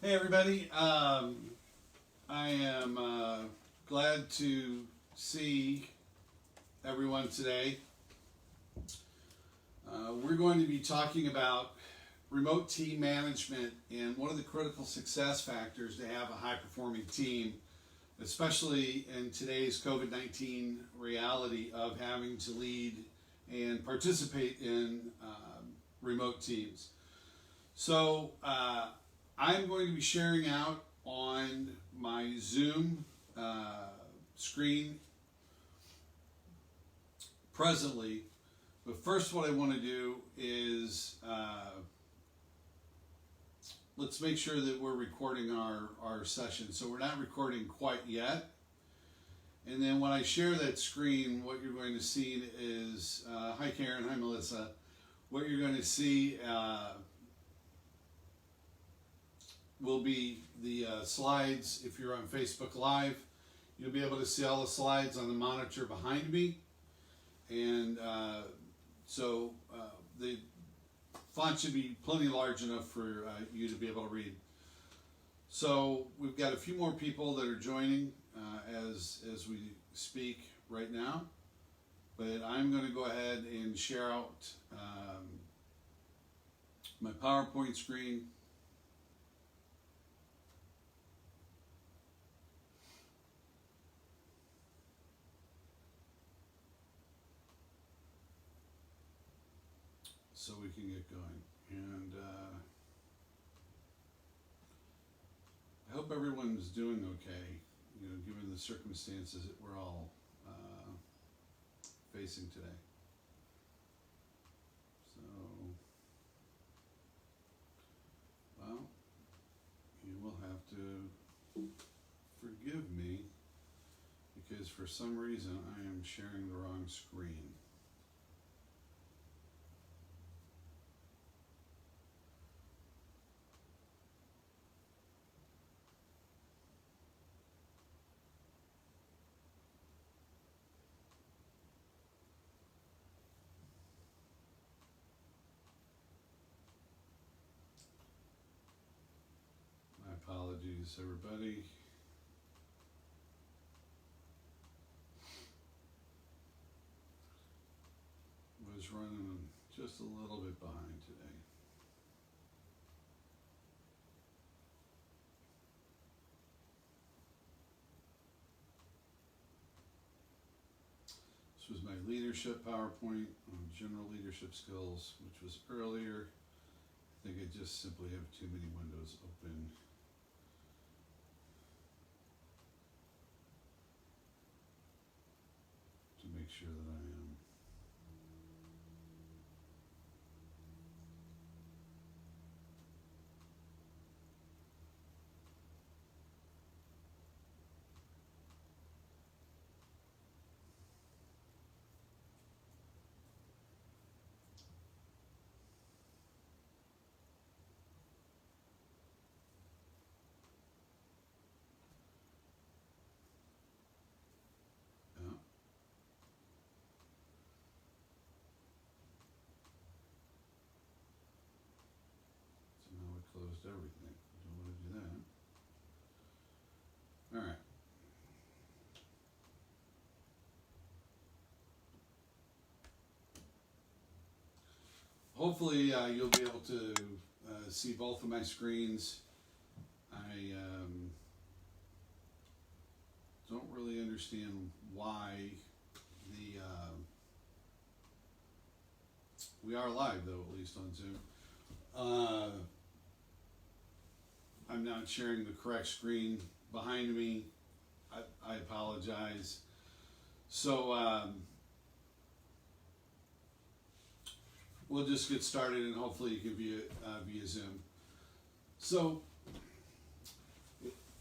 Hey everybody, I am glad to see everyone today. We're going to be talking about remote team management and one of the critical success factors to have a high performing team, especially in today's COVID-19 reality of having to lead and participate in remote teams. So I'm going to be sharing out on my Zoom screen presently, but first what I want to do is let's make sure that we're recording our session. So we're not recording quite yet. And then when I share that screen, what you're going to see is, hi Karen, hi Melissa, what you're going to see will be the slides. If you're on Facebook Live, you'll be able to see all the slides on the monitor behind me. And so the font should be plenty large enough for you to be able to read. So we've got a few more people that are joining as we speak right now. But I'm going to go ahead and share out my PowerPoint screen. So we can get going. And I hope everyone's doing okay, you know, given the circumstances that we're all facing today. So, well, you will have to forgive me because for some reason I am sharing the wrong screen. Apologies, everybody. Was running just a little bit behind today. This was my leadership PowerPoint on general leadership skills, which was earlier. I think I just simply have too many windows open. Make sure that I am. Closed everything. Don't want to do that. All right. Hopefully you'll be able to see both of my screens. I don't really understand why the we are live though, at least on Zoom. I'm not sharing the correct screen behind me. I apologize. So we'll just get started and hopefully you can view it via Zoom. So,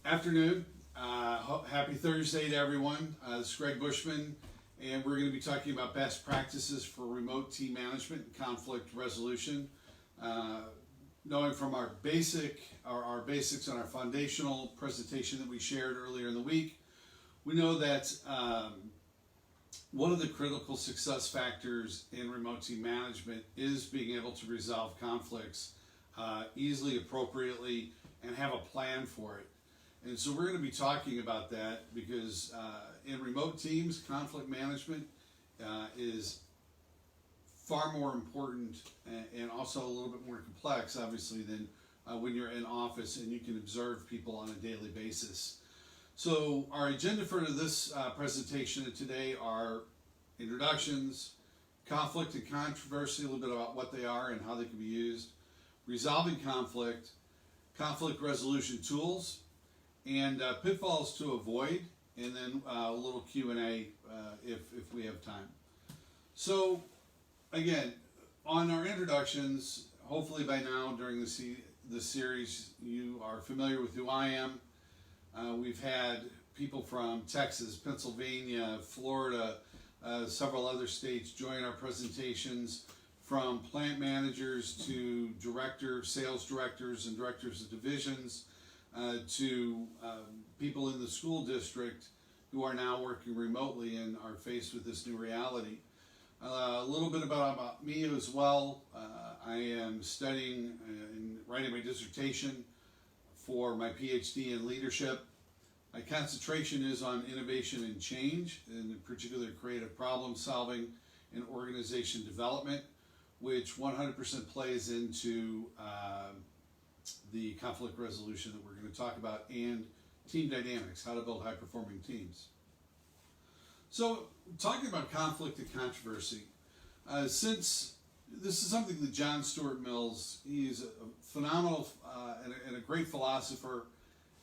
afternoon. Happy Thursday to everyone. This is Greg Bushman, and we're going to be talking about best practices for remote team management and conflict resolution. Knowing from our basics on our foundational presentation that we shared earlier in the week, we know that one of the critical success factors in remote team management is being able to resolve conflicts easily, appropriately, and have a plan for it. And so we're going to be talking about that because in remote teams, conflict management is far more important and also a little bit more complex, obviously, than when you're in office and you can observe people on a daily basis. So our agenda for this presentation today are introductions, conflict and controversy, a little bit about what they are and how they can be used, resolving conflict, conflict resolution tools, and pitfalls to avoid, and then a little Q&A if we have time. So again, on our introductions, hopefully by now during the series you are familiar with who I am. We've had people from Texas, Pennsylvania, Florida, several other states join our presentations, from plant managers to sales directors and directors of divisions, to people in the school district who are now working remotely and are faced with this new reality. A little bit about me as well. I am studying and writing my dissertation for my PhD in leadership. My concentration is on innovation and change, and in particular creative problem solving and organization development, which 100% plays into the conflict resolution that we're going to talk about, and team dynamics, how to build high-performing teams. So, talking about conflict and controversy, since this is something that John Stuart Mills, he's a phenomenal and a great philosopher,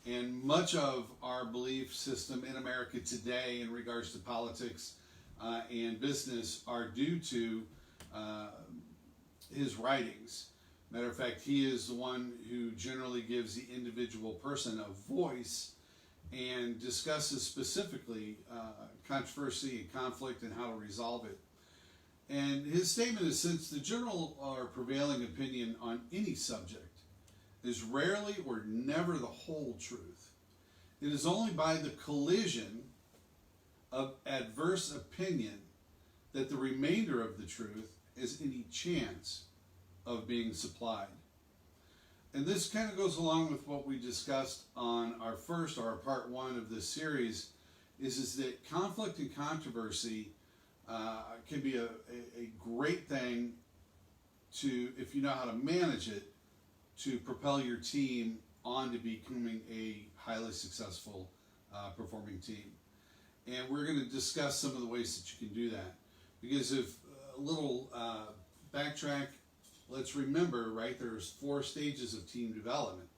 and much of our belief system in America today in regards to politics and business are due to his writings. Matter of fact, he is the one who generally gives the individual person a voice and discusses specifically controversy and conflict and how to resolve it. And his statement is, since the general or prevailing opinion on any subject is rarely or never the whole truth, it is only by the collision of adverse opinion that the remainder of the truth has any chance of being supplied. And this kind of goes along with what we discussed on our part one of this series, is that conflict and controversy can be a great thing to, if you know how to manage it, to propel your team on to becoming a highly successful performing team. And we're going to discuss some of the ways that you can do that. Because if a little backtrack, let's remember, right, there's 4 stages of team development.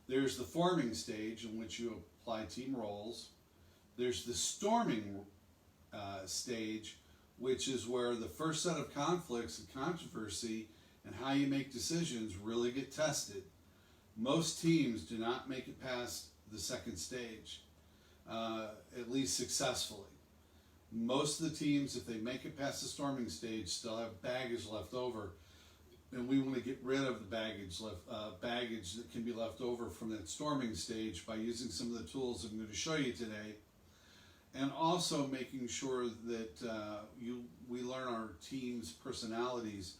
There's the forming stage in which you apply team roles. There's the storming stage, which is where the first set of conflicts and controversy and how you make decisions really get tested. Most teams do not make it past the second stage, at least successfully. Most of the teams, if they make it past the storming stage, still have baggage left over, and we want to get rid of the baggage that can be left over from that storming stage by using some of the tools I'm going to show you today, and also making sure that we learn our team's personalities,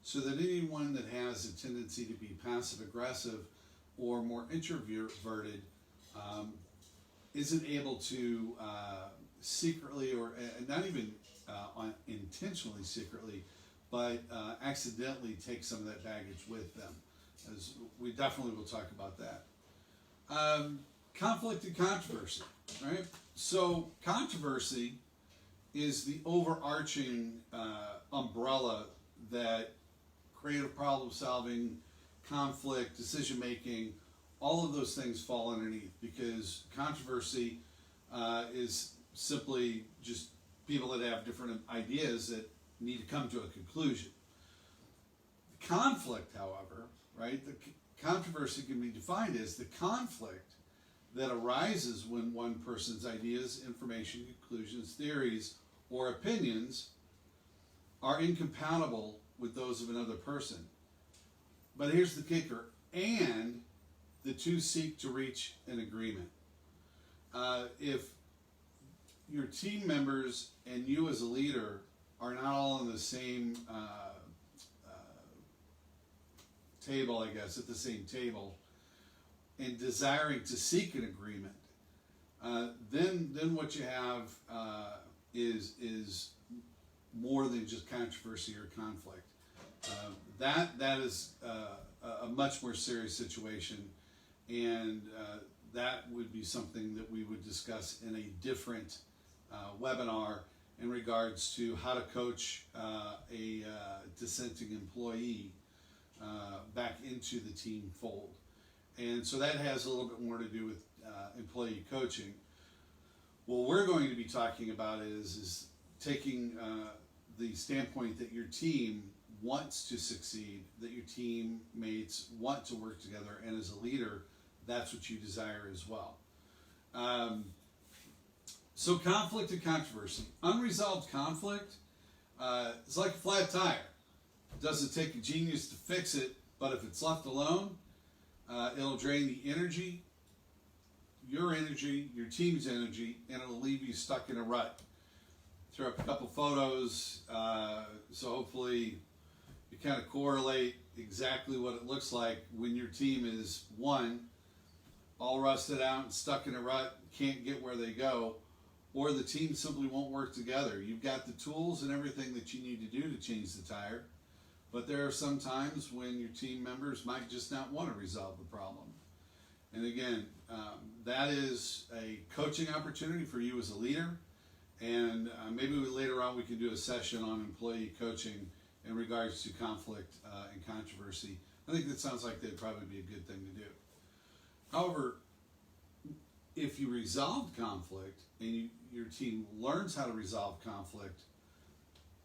so that anyone that has a tendency to be passive-aggressive or more introverted isn't able to secretly, or not even intentionally secretly, but accidentally take some of that baggage with them. As we definitely will talk about that. Conflict and controversy, right? So controversy is the overarching umbrella that creative problem solving, conflict, decision making, all of those things fall underneath, because controversy is simply just people that have different ideas that need to come to a conclusion. Conflict, however, right, the controversy can be defined as the conflict that arises when one person's ideas, information, conclusions, theories, or opinions are incompatible with those of another person. But here's the kicker, and the two seek to reach an agreement. If your team members and you as a leader are not all on the same table, I guess, at the same table, and desiring to seek an agreement, then what you have is more than just controversy or conflict. That is a much more serious situation, and that would be something that we would discuss in a different webinar in regards to how to coach a dissenting employee back into the team fold. And so that has a little bit more to do with employee coaching. What we're going to be talking about is taking the standpoint that your team wants to succeed, that your teammates want to work together, and as a leader, that's what you desire as well. So conflict and controversy. Unresolved conflict is like a flat tire. It doesn't take a genius to fix it, but if it's left alone, it'll drain the energy, your team's energy, and it'll leave you stuck in a rut. Throw up a couple photos, so hopefully you kind of correlate exactly what it looks like when your team is, one, all rusted out and stuck in a rut, can't get where they go, or the team simply won't work together. You've got the tools and everything that you need to do to change the tire, but there are some times when your team members might just not want to resolve the problem. And again, that is a coaching opportunity for you as a leader, and maybe later on we can do a session on employee coaching in regards to conflict and controversy. I think that sounds like that'd probably be a good thing to do. However, if you resolve conflict and your team learns how to resolve conflict,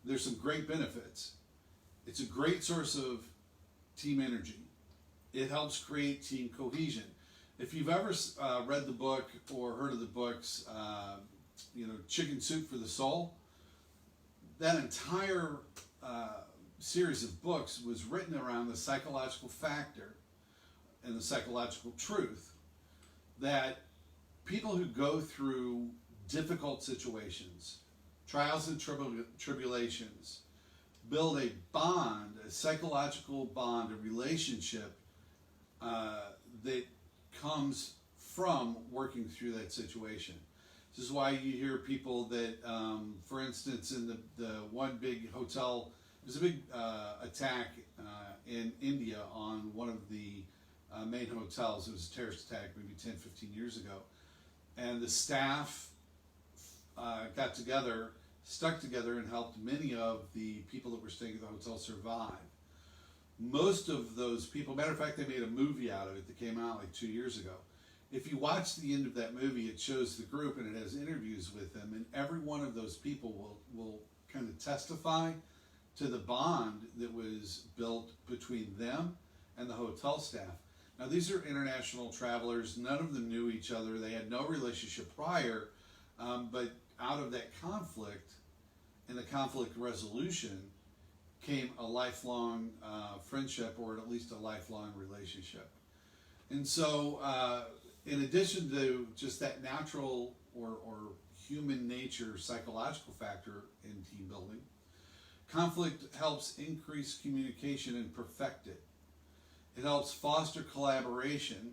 there's some great benefits. It's a great source of team energy. It helps create team cohesion. If you've ever read the book or heard of the books, Chicken Soup for the Soul, that entire series of books was written around the psychological factor and the psychological truth that people who go through difficult situations, trials and tribulations, build a bond, a psychological bond, a relationship that comes from working through that situation. This is why you hear people that, for instance, in the one big hotel, there's a big attack in India on one of the main hotels. It was a terrorist attack maybe 10, 15 years ago. And the staff got together, stuck together, and helped many of the people that were staying at the hotel survive. Most of those people, matter of fact, they made a movie out of it that came out like 2 years ago. If you watch the end of that movie, it shows the group and it has interviews with them, and every one of those people will kind of testify to the bond that was built between them and the hotel staff. Now, these are international travelers. None of them knew each other. They had no relationship prior, but out of that conflict and the conflict resolution came a lifelong friendship, or at least a lifelong relationship. And so, in addition to just that natural or human nature psychological factor in team building, conflict helps increase communication and perfect it. It helps foster collaboration.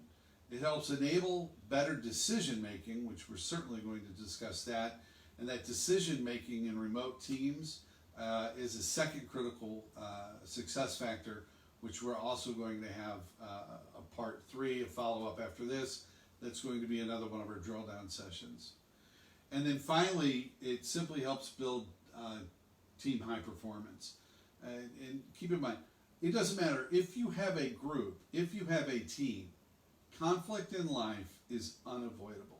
It helps enable better decision making, which we're certainly going to discuss that. And that decision making in remote teams is a second critical success factor, which we're also going to have a part 3, a follow-up after this. That's going to be another one of our drill down sessions. And then finally, it simply helps build team high performance. And keep in mind, it doesn't matter if you have a group, if you have a team, conflict in life is unavoidable.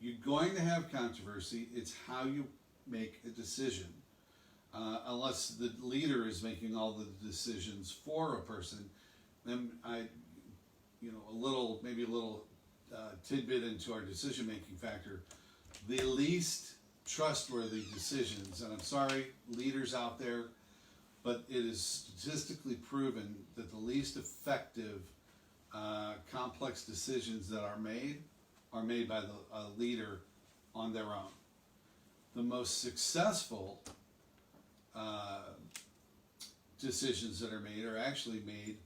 You're going to have controversy. It's how you make a decision. Unless the leader is making all the decisions for a person, then maybe a little tidbit into our decision-making factor. The least trustworthy decisions, and I'm sorry, leaders out there, but it is statistically proven that the least effective complex decisions that are made by the leader on their own. The most successful decisions that are made are actually made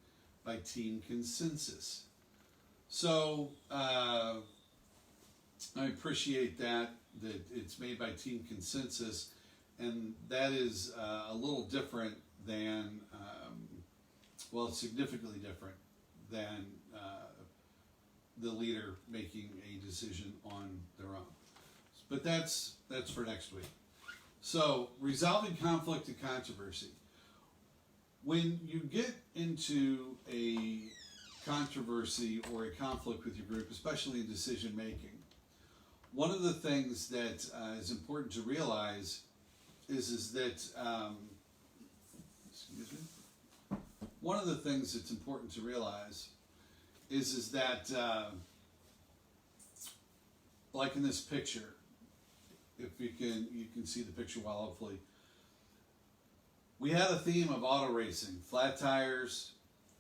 by team consensus. So I appreciate that it's made by team consensus, and that is a little different than, well, it's significantly different than the leader making a decision on their own. But that's for next week. So, resolving conflict and controversy. When you get into a controversy or a conflict with your group, especially in decision making, one of the things that is important to realize is that excuse me. One of the things that's important to realize is that like in this picture, if you can see the picture well, hopefully. We had a theme of auto racing, flat tires.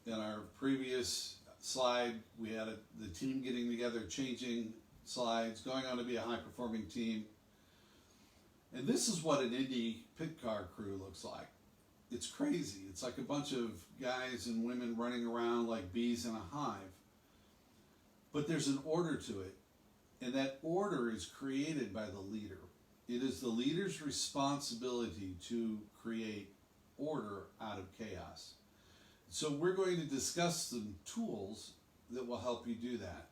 In our previous slide, we had the team getting together, changing slides, going on to be a high-performing team. And this is what an Indy pit car crew looks like. It's crazy. It's like a bunch of guys and women running around like bees in a hive. But there's an order to it, and that order is created by the leader. It is the leader's responsibility to create order out of chaos. So we're going to discuss some tools that will help you do that.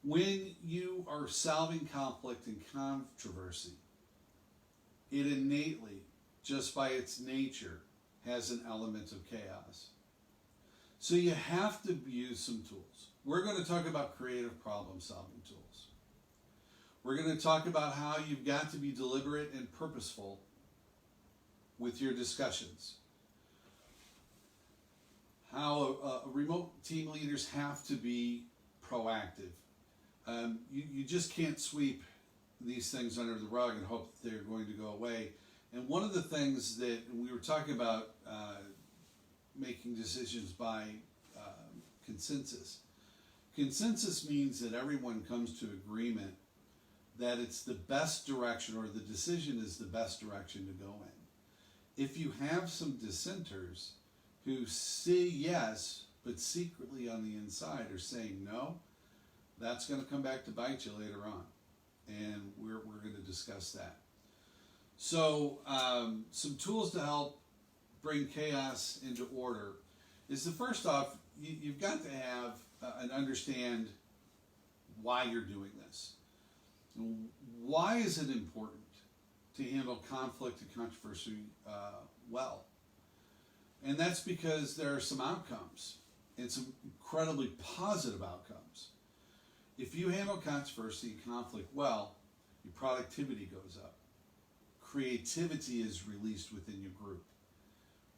When you are solving conflict and controversy, it innately, just by its nature, has an element of chaos. So you have to use some tools. We're going to talk about creative problem solving tools. We're going to talk about how you've got to be deliberate and purposeful with your discussions. How remote team leaders have to be proactive. You just can't sweep these things under the rug and hope that they're going to go away. And one of the things that we were talking about, making decisions by consensus. Consensus means that everyone comes to agreement that it's the best direction, or the decision is the best direction to go in. If you have some dissenters who say yes, but secretly on the inside are saying no, that's going to come back to bite you later on. And we're going to discuss that. So some tools to help bring chaos into order is the first off, you've got to have and understand why you're doing this. Why is it important to handle conflict and controversy well? And that's because there are some outcomes, and some incredibly positive outcomes. If you handle controversy and conflict well, your productivity goes up. Creativity is released within your group,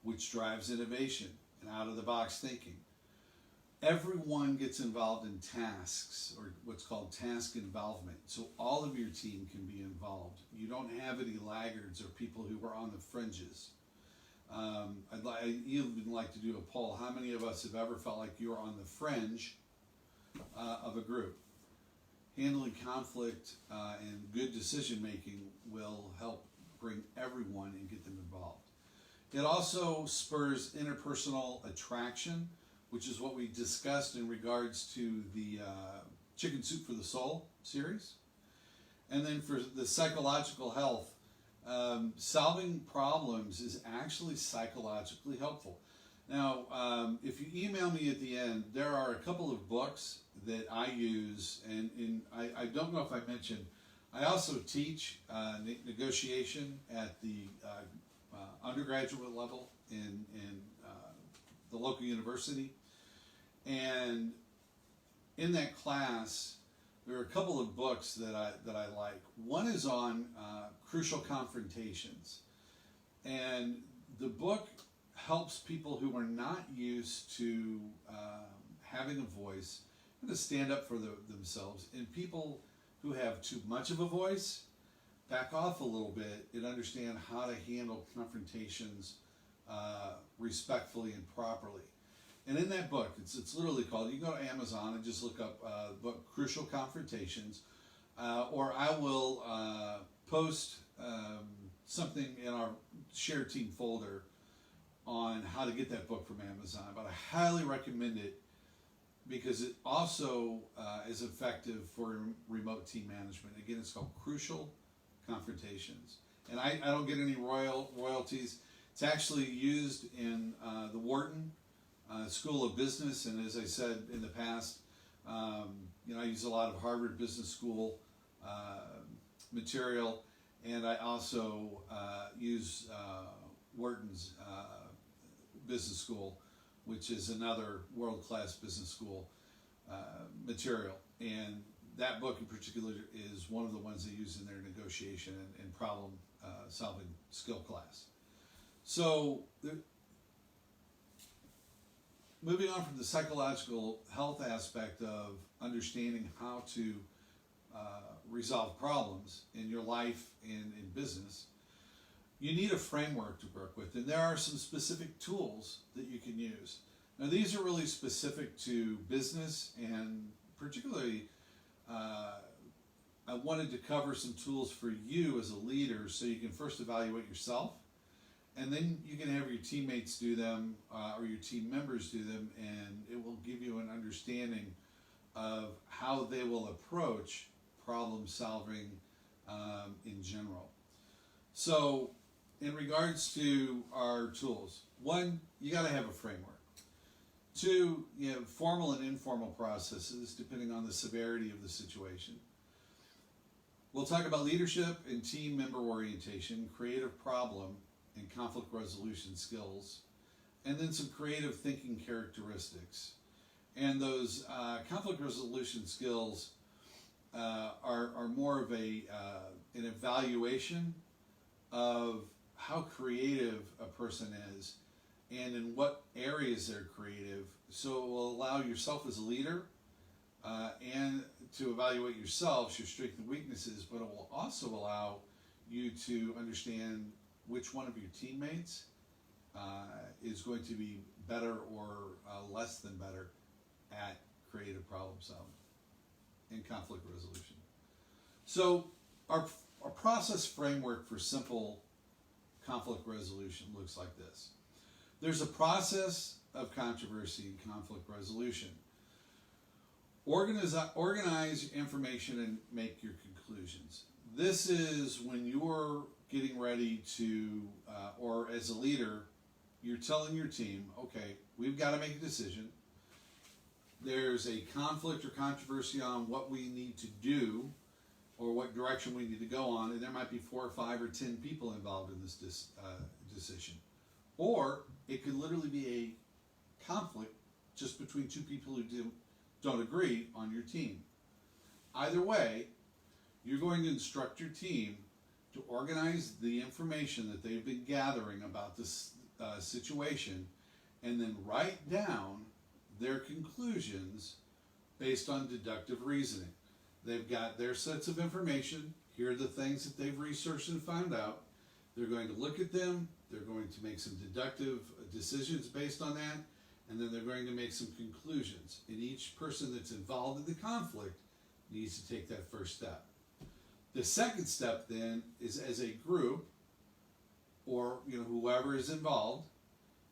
which drives innovation and out-of-the-box thinking. Everyone gets involved in tasks, or what's called task involvement, so all of your team can be involved. You don't have any laggards or people who are on the fringes. I'd even like to do a poll. How many of us have ever felt like you're on the fringe of a group? Handling conflict and good decision making will help bring everyone and get them involved. It also spurs interpersonal attraction, which is what we discussed in regards to the Chicken Soup for the Soul series. And then for the psychological health, solving problems is actually psychologically helpful. Now, if you email me at the end, there are a couple of books that I use, and I don't know if I mentioned, I also teach negotiation at the undergraduate level in the local university. And in that class, there are a couple of books that I like. One is on crucial confrontations. And the book helps people who are not used to having a voice to stand up for themselves, and people who have too much of a voice, back off a little bit and understand how to handle confrontations respectfully and properly. And in that book, it's literally called, you can go to Amazon and just look up the book Crucial Confrontations, or I will post something in our shared team folder on how to get that book from Amazon. But I highly recommend it because it also is effective for remote team management. Again, it's called Crucial Confrontations. And I don't get any royalties. It's actually used in the Wharton School of Business, and as I said in the past, I use a lot of Harvard Business School material, and I also use Wharton's Business School, which is another world-class business school material. And that book in particular is one of the ones they use in their negotiation and problem solving skill class. So moving on from the psychological health aspect of understanding how to resolve problems in your life and in business, you need a framework to work with, and there are some specific tools that you can use. Now, these are really specific to business, and particularly I wanted to cover some tools for you as a leader so you can first evaluate yourself, and then you can have your teammates do them or your team members do them, and it will give you an understanding of how they will approach problem solving in general. So in regards to our tools, one, you got to have a framework. Two, you have formal and informal processes depending on the severity of the situation. We'll talk about leadership and team member orientation, creative problem and conflict resolution skills, and then some creative thinking characteristics. And those conflict resolution skills are more of an evaluation of how creative a person is and in what areas they're creative. So it will allow yourself as a leader and to evaluate yourself, your strengths and weaknesses, but it will also allow you to understand which one of your teammates is going to be better or less than better at creative problem solving and conflict resolution. So our process framework for simple conflict resolution looks like this. There's a process of controversy and conflict resolution. Organize information and make your conclusions. This is when you're getting ready to, or as a leader, you're telling your team, okay, we've got to make a decision. There's a conflict or controversy on what we need to do or what direction we need to go on, and there might be 4 or 5 or 10 people involved in this decision. Or it could literally be a conflict just between 2 people who don't agree on your team. Either way, you're going to instruct your team to organize the information that they've been gathering about this situation and then write down their conclusions based on deductive reasoning. They've got their sets of information. Here are the things that they've researched and found out. They're going to look at them. They're going to make some deductive decisions based on that, and then they're going to make some conclusions. And each person that's involved in the conflict needs to take that first step. The second step then is, as a group, or whoever is involved,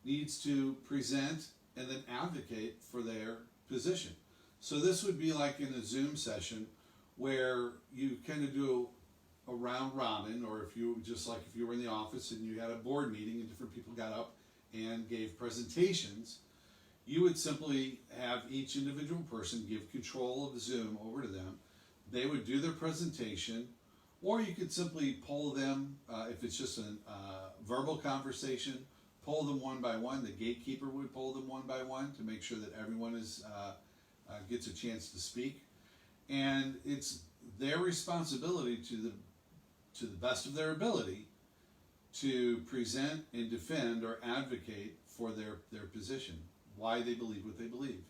needs to present and then advocate for their position. So this would be like in a Zoom session where you kind of do a round robin, or if you were in the office and you had a board meeting and different people got up and gave presentations, you would simply have each individual person give control of Zoom over to them. They would do their presentation, or you could simply poll them if it's just a verbal conversation. Poll them one by one. The gatekeeper would poll them one by one to make sure that everyone gets a chance to speak. And it's their responsibility to the best of their ability to present and defend or advocate for their position, why they believe what they believe.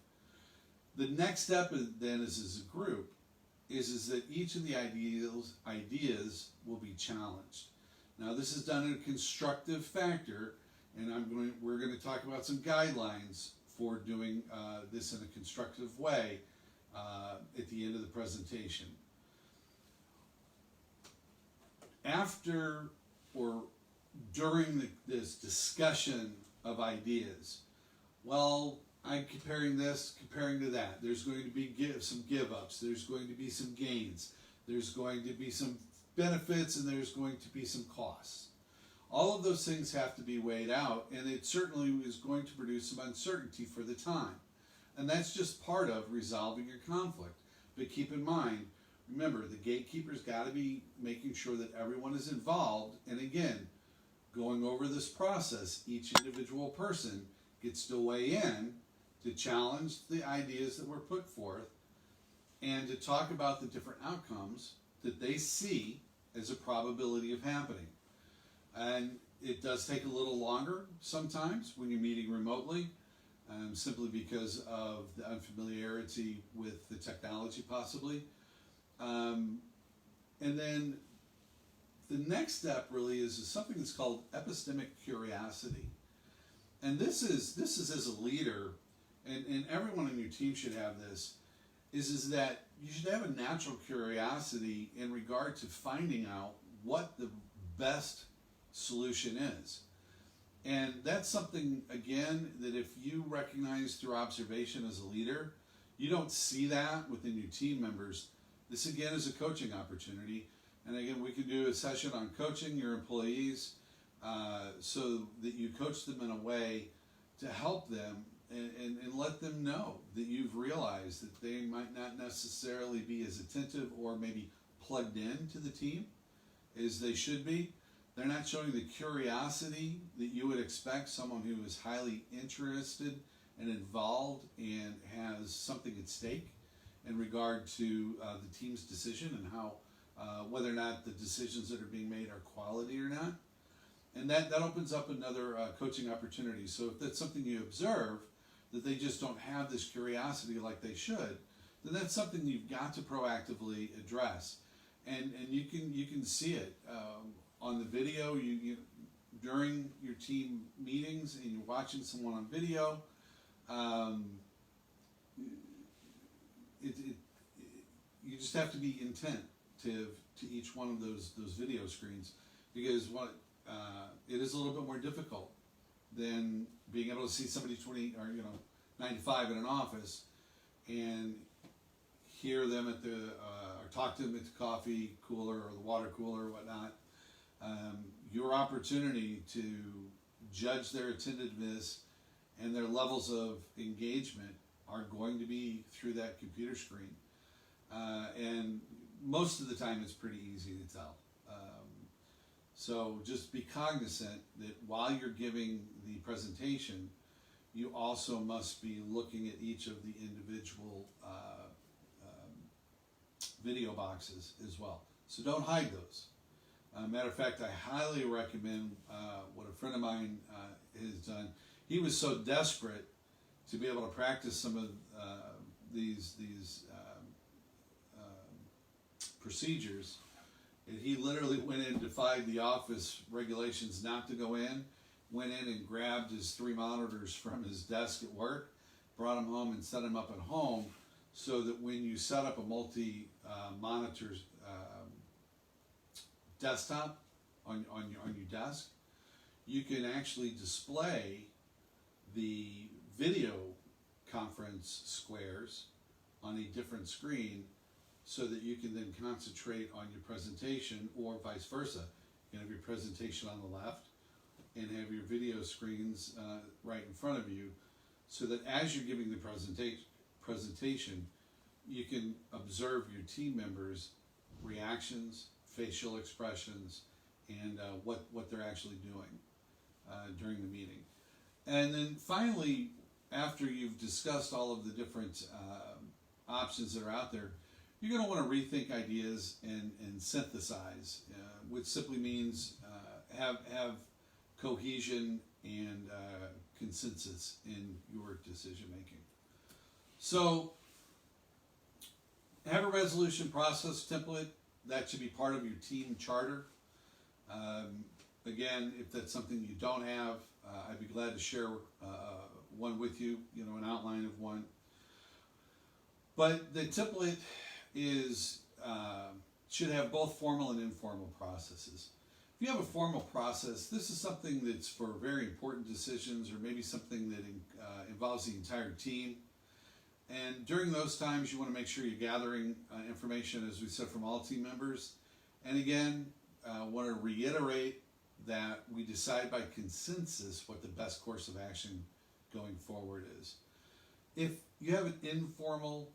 The next step then is, as a group, is that each of the ideas will be challenged. Now, this is done in a constructive factor, and we're going to talk about some guidelines for doing this in a constructive way at the end of the presentation. After or during this discussion of ideas, well, I'm comparing this, comparing to that. There's going to be some give-ups. There's going to be some gains. There's going to be some benefits, and there's going to be some costs. All of those things have to be weighed out, and it certainly is going to produce some uncertainty for the time. And that's just part of resolving your conflict. But keep in mind, remember, the gatekeeper's got to be making sure that everyone is involved. And again, going over this process, each individual person gets to weigh in to challenge the ideas that were put forth and to talk about the different outcomes that they see as a probability of happening. And it does take a little longer sometimes when you're meeting remotely, simply because of the unfamiliarity with the technology possibly. And then the next step really is something that's called epistemic curiosity. And this is as a leader, and everyone on your team should have this, is that you should have a natural curiosity in regard to finding out what the best solution is. And that's something, again, that if you recognize through observation as a leader, you don't see that within your team members. This, again, is a coaching opportunity. And again, we can do a session on coaching your employees so that you coach them in a way to help them and let them know that you've realized that they might not necessarily be as attentive or maybe plugged in to the team as they should be. They're not showing the curiosity that you would expect someone who is highly interested and involved and has something at stake in regard to the team's decision and how whether or not the decisions that are being made are quality or not. And that opens up another coaching opportunity. So if that's something you observe, that they just don't have this curiosity like they should, then that's something you've got to proactively address. And you can see it on the video. You during your team meetings and you're watching someone on video. You just have to be attentive to each one of those video screens, because it is a little bit more difficult than being able to see somebody 20 or 95 in an office and hear them at the or talk to them at the coffee cooler or the water cooler or whatnot. Your opportunity to judge their attentiveness and their levels of engagement are going to be through that computer screen. And most of the time it's pretty easy to tell. So just be cognizant that while you're giving the presentation, you also must be looking at each of the individual video boxes as well. So don't hide those. Matter of fact, I highly recommend what a friend of mine has done. He was so desperate to be able to practice some of these procedures, and he literally went in, defied the office regulations not to go in, went in and grabbed his 3 monitors from his desk at work, brought them home and set them up at home, so that when you set up a multi-monitor desktop on your desk, you can actually display the video conference squares on a different screen, so that you can then concentrate on your presentation, or vice versa. You can have your presentation on the left and have your video screens right in front of you, so that as you're giving the presentation, you can observe your team members' reactions, facial expressions, and what they're actually doing during the meeting. And then finally, after you've discussed all of the different options that are out there, you're going to want to rethink ideas and synthesize, which simply means have cohesion and consensus in your decision making. So have a resolution process template. That should be part of your team charter. Again, if that's something you don't have, I'd be glad to share one with you, an outline of one. But the template should have both formal and informal processes. If you have a formal process, this is something that's for very important decisions, or maybe something that involves the entire team. And during those times, you want to make sure you're gathering information, as we said, from all team members. And again, want to reiterate that we decide by consensus what the best course of action going forward is. If you have an informal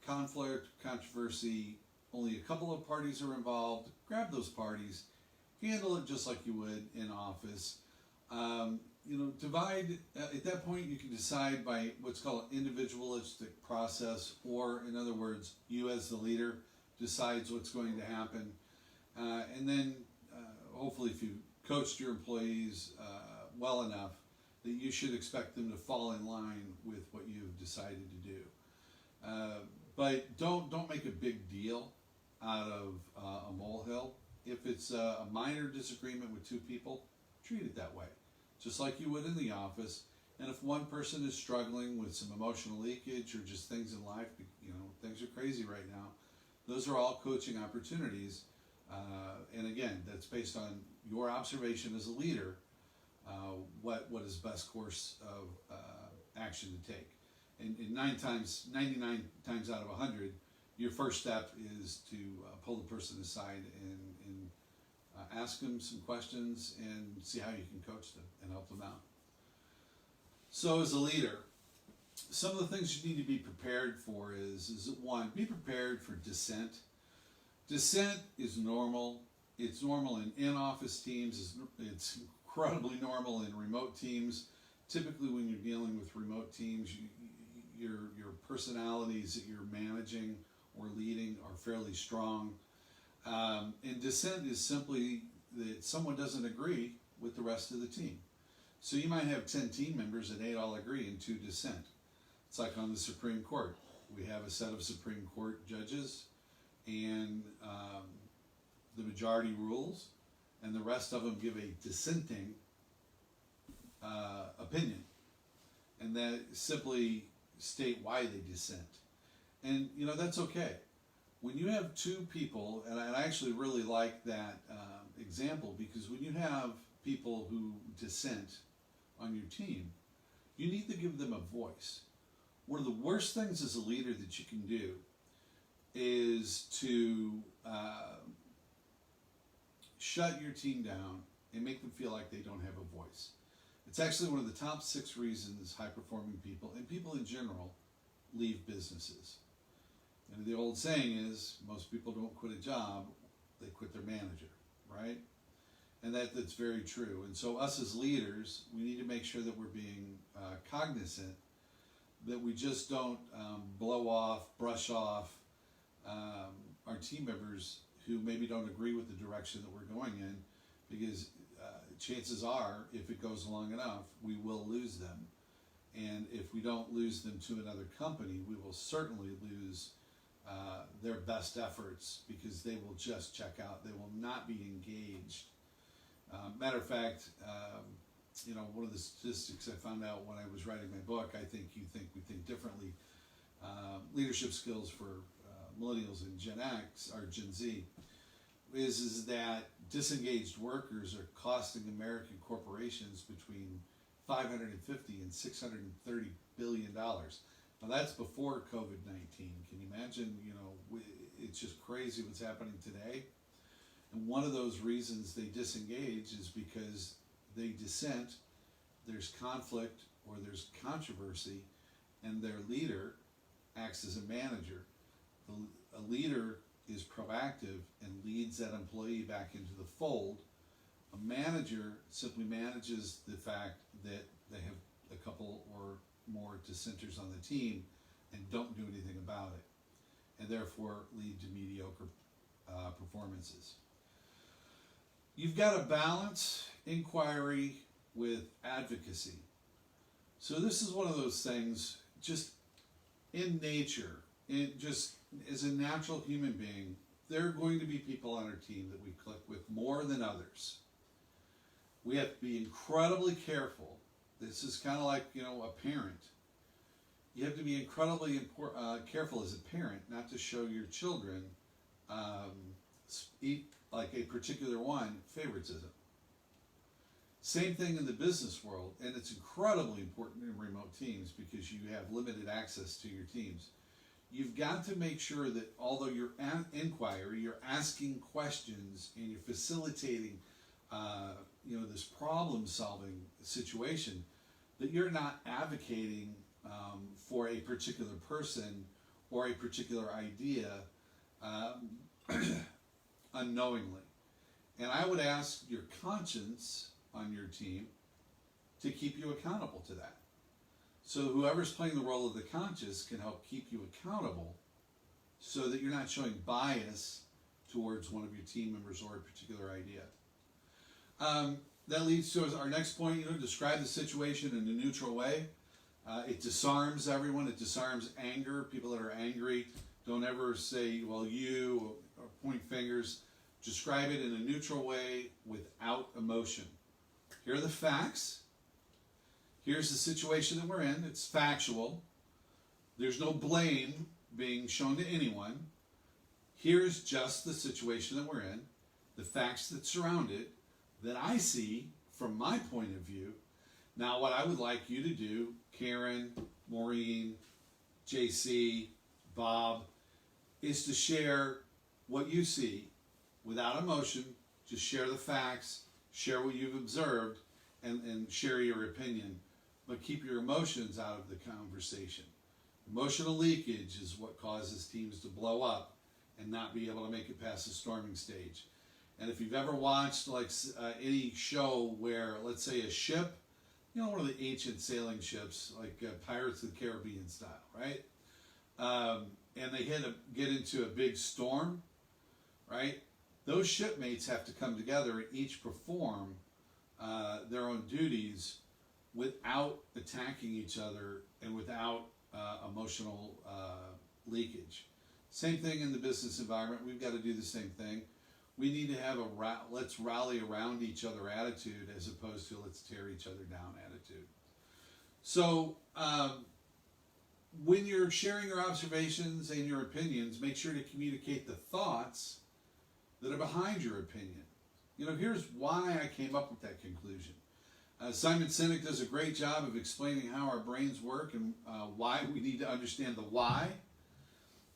conflict, controversy, only a couple of parties are involved, grab those parties, handle it just like you would in office. Divide, at that point you can decide by what's called an individualistic process, or in other words, you as the leader decides what's going to happen. And then hopefully if you coached your employees well enough, that you should expect them to fall in line with what you've decided to do. But don't make a big deal out of a molehill. If it's a minor disagreement with two people, treat it that way, just like you would in the office. And if one person is struggling with some emotional leakage or just things in life, things are crazy right now, those are all coaching opportunities. And again, that's based on your observation as a leader, what is best course of action to take. And 99 times out of 100, your first step is to pull the person aside and ask them some questions and see how you can coach them and help them out. So as a leader, some of the things you need to be prepared for is one, be prepared for dissent. Dissent is normal. It's normal in in-office teams. It's incredibly normal in remote teams. Typically when you're dealing with remote teams, your personalities that you're managing or leading are fairly strong. And dissent is simply that someone doesn't agree with the rest of the team. So you might have 10 team members and 8 all agree and 2 dissent. It's like on the Supreme Court. We have a set of Supreme Court judges, and the majority rules, and the rest of them give a dissenting opinion. And that simply state why they dissent. And that's okay. When you have 2 people, and I actually really like that example, because when you have people who dissent on your team, you need to give them a voice. One of the worst things as a leader that you can do is to shut your team down and make them feel like they don't have a voice. It's actually one of the top 6 reasons high-performing people, and people in general, leave businesses. And the old saying is, most people don't quit a job, they quit their manager, right? And that's very true. And so us as leaders, we need to make sure that we're being cognizant that we just don't brush off our team members who maybe don't agree with the direction that we're going in, because chances are, if it goes long enough, we will lose them. And if we don't lose them to another company, we will certainly lose their best efforts, because they will just check out. They will not be engaged. Matter of fact, one of the statistics I found out when I was writing my book, I think you think we think differently. Leadership skills for millennials and Gen X or Gen Z is that disengaged workers are costing American corporations between $550 and $630 billion. Now that's before COVID-19. Can you imagine? It's just crazy what's happening today. And one of those reasons they disengage is because they dissent, there's conflict or there's controversy, and their leader acts as a manager. A leader is proactive and leads that employee back into the fold. A manager simply manages the fact that they have a couple or more dissenters on the team and don't do anything about it, and therefore lead to mediocre performances. You've got to balance inquiry with advocacy. So this is one of those things, just in nature, just as a natural human being, there are going to be people on our team that we click with more than others. We have to be incredibly careful. This is kind of like, a parent. You have to be incredibly careful as a parent not to show your children like a particular one, favoritism. Same thing in the business world, and it's incredibly important in remote teams because you have limited access to your teams. You've got to make sure that although you're an inquiry, you're asking questions and you're facilitating, this problem-solving situation, that you're not advocating for a particular person or a particular idea unknowingly. And I would ask your conscience on your team to keep you accountable to that. So whoever's playing the role of the conscious can help keep you accountable so that you're not showing bias towards one of your team members or a particular idea. That leads to our next point, describe the situation in a neutral way. It disarms everyone. It disarms anger. People that are angry, don't ever say, well, you, or point fingers. Describe it in a neutral way without emotion. Here are the facts. Here's the situation that we're in. It's factual. There's no blame being shown to anyone. Here's just the situation that we're in, the facts that surround it, that I see from my point of view. Now, what I would like you to do, Karen, Maureen, JC, Bob, is to share what you see without emotion. Just share the facts, share what you've observed, and share your opinion. But keep your emotions out of the conversation. Emotional leakage is what causes teams to blow up and not be able to make it past the storming stage. And if you've ever watched any show where, let's say, a ship, one of the ancient sailing ships, like Pirates of the Caribbean style, right? And they get into a big storm, right? Those shipmates have to come together and each perform their own duties without attacking each other and without emotional leakage. Same thing in the business environment. We've got to do the same thing. We need to have let's rally around each other attitude as opposed to let's tear each other down attitude. So when you're sharing your observations and your opinions, make sure to communicate the thoughts that are behind your opinion. Here's why I came up with that conclusion. Simon Sinek does a great job of explaining how our brains work and why we need to understand the why.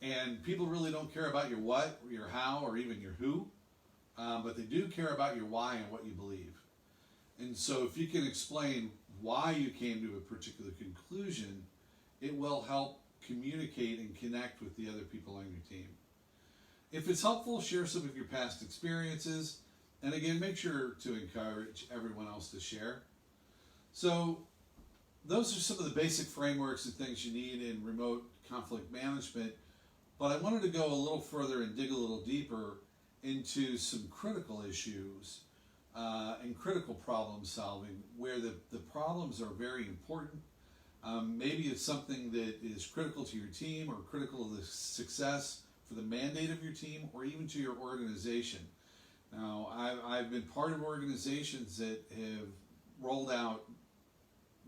And people really don't care about your what, or your how, or even your who, but they do care about your why and what you believe. And so if you can explain why you came to a particular conclusion, it will help communicate and connect with the other people on your team. If it's helpful, share some of your past experiences. And again, make sure to encourage everyone else to share. So those are some of the basic frameworks and things you need in remote conflict management. But I wanted to go a little further and dig a little deeper into some critical issues and critical problem solving where the problems are very important. Maybe it's something that is critical to your team or critical to the success for the mandate of your team or even to your organization. Now, I've been part of organizations that have rolled out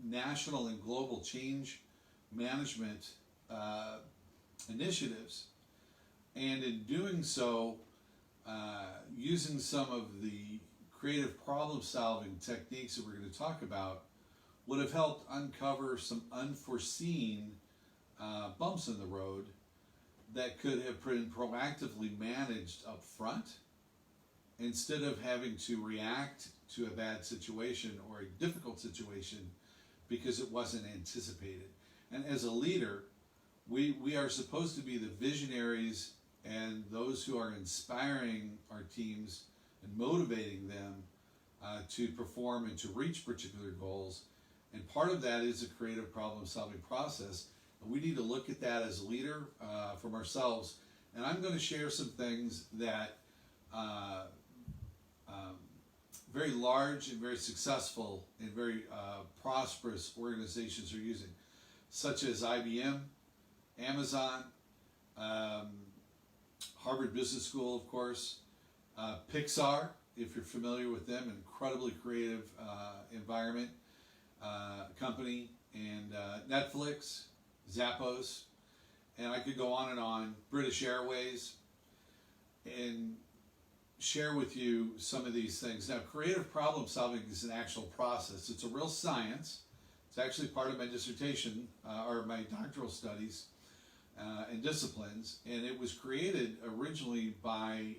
national and global change management initiatives, and in doing so, using some of the creative problem-solving techniques that we're going to talk about would have helped uncover some unforeseen bumps in the road that could have been proactively managed up front instead of having to react to a bad situation or a difficult situation because it wasn't anticipated. And as a leader, we are supposed to be the visionaries and those who are inspiring our teams and motivating them to perform and to reach particular goals. And part of that is a creative problem-solving process. And we need to look at that as a leader from ourselves. And I'm going to share some things that very large and very successful and very prosperous organizations are using, such as IBM, Amazon, Harvard Business School, of course, Pixar, if you're familiar with them, an incredibly creative environment, company, and Netflix, Zappos, and I could go on and on, British Airways, and share with you some of these things. Now, creative problem solving is an actual process. It's a real science. It's actually part of my dissertation or my doctoral studies and disciplines, and it was created originally by